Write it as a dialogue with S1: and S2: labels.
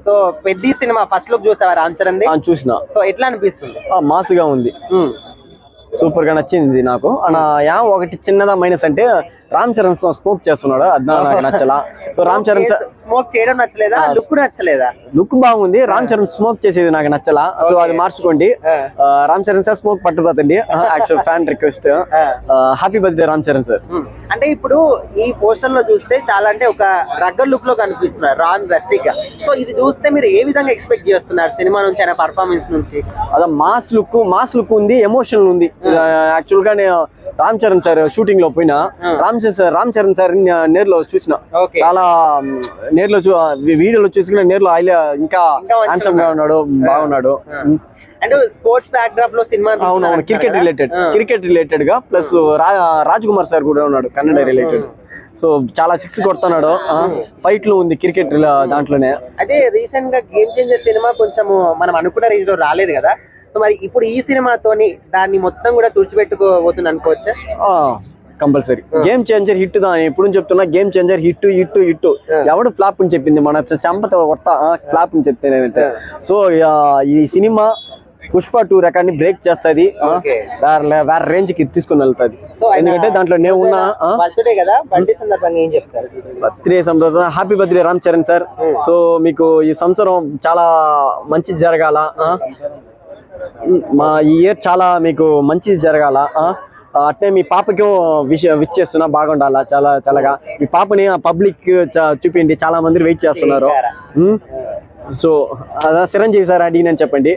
S1: So పెద్ద cinema first look చూసావా Ram Charan the?
S2: చూసిన.
S1: సో ఎట్లా అనిపిస్తుంది?
S2: మాసుగా ఉంది, సూపర్ గా నచ్చింది నాకు. ఒకటి చిన్నదా మైనస్ అంటే రామ్ చరణ్ స్మోక్ చేస్తున్నాడు, అది నాకు నచ్చలా. సో రామ్ చరణ్
S1: స్మోక్ చేయడం నచ్చలేదా? లుక్ నచ్చలేదా?
S2: లుక్ బాగుంది, రామ్ చరణ్ స్మోక్ చేసేది నాకు నచ్చలా. సో అది మార్చుకోండి. రామ్ చరణ్ సార్ స్మోక్ పట్టుకుపోతండి. Actual fan request, happy birthday Ram Charan sir.
S1: అంటే ఇప్పుడు ఈ పోస్టర్ లో చూస్తే చాలా అంటే ఒక రగ్గర్ లుక్ లో కనిపిస్తున్నారు రామ్ రస్టిక్ గా. సో ఇది చూస్తే మీరు ఏ విధంగా ఎక్స్పెక్ట్ చేస్తున్నారు సినిమా నుంచి అయినా పర్ఫార్మెన్స్ నుంచి?
S2: అదే మాస్ లుక్ ఉంది, ఎమోషనల్ ఉంది. యాక్చువల్ గా నేను రామ్ చరణ్ సార్ షూటింగ్ లో పోయినా రామ్ చరణ్ సార్ నేర్లో చూసిన, చాలా నేర్లో వీడియోలో చూసుకున్న నేర్లో ఇంకా హ్యాండ్సమ్ గా ఉన్నాడు, బాగున్నాడు.
S1: అండ్ స్పోర్ట్స్ బ్యాక్ డ్రాప్ లో సినిమా
S2: అవునవును, క్రికెట్ రిలేటెడ్ గా ప్లస్ రాజ్ కుమార్ సార్ కూడా ఉన్నాడు కన్నడ రిలేటెడ్. సో చాలా సిక్స్ కొడుతున్నాడు, ఫైట్ లో ఉంది క్రికెట్ దాంట్లోనే.
S1: అదే రీసెంట్ గా గేమ్ చేంజర్ సినిమా కొంచెం మనం అనుకున్న రేంజ్ లో రాలేదు కదా, సో మరి ఇప్పుడు ఈ సినిమాతోని దాన్ని మొత్తం కూడా తుడిచిపెట్టుకోబోతుంది అనుకోవచ్చా?
S2: Compulsory game changer hit. ఎప్పుడు చెప్తున్నా గేమ్ చేంజర్ హిట్. ఎవడు ఫ్లాప్ అని చెప్పింది? మన చంపతో కొత్త ఫ్లాప్ అని చెప్తే నేనైతే. సో ఈ సినిమా పుష్ప 2 రికార్డ్ ని బ్రేక్ చేస్తుంది, వేరే రేంజ్ కి తీసుకుని వెళ్తుంది. ఎందుకంటే దాంట్లో నేను ఉన్నా.
S1: బర్త్డే కదా, బర్త్డే సందర్భంగా ఏం చెప్తారు?
S2: బర్త్డే సందర్భంగా happy birthday Ram Charan sir. So మీకు ఈ సంవత్సరం చాలా మంచి జరగాల, ఈ ఇయర్ చాలా మీకు మంచి జరగాల. అట్నే మీ పాపకి విష్ చేస్తున్నా, బాగుండాలా చాలాగా. మీ పాపని పబ్లిక్ చూపిండి, చాలా మంది వెయిట్ చేస్తున్నారు. సో చిరంజీవి సార్ అడిగినని చెప్పండి.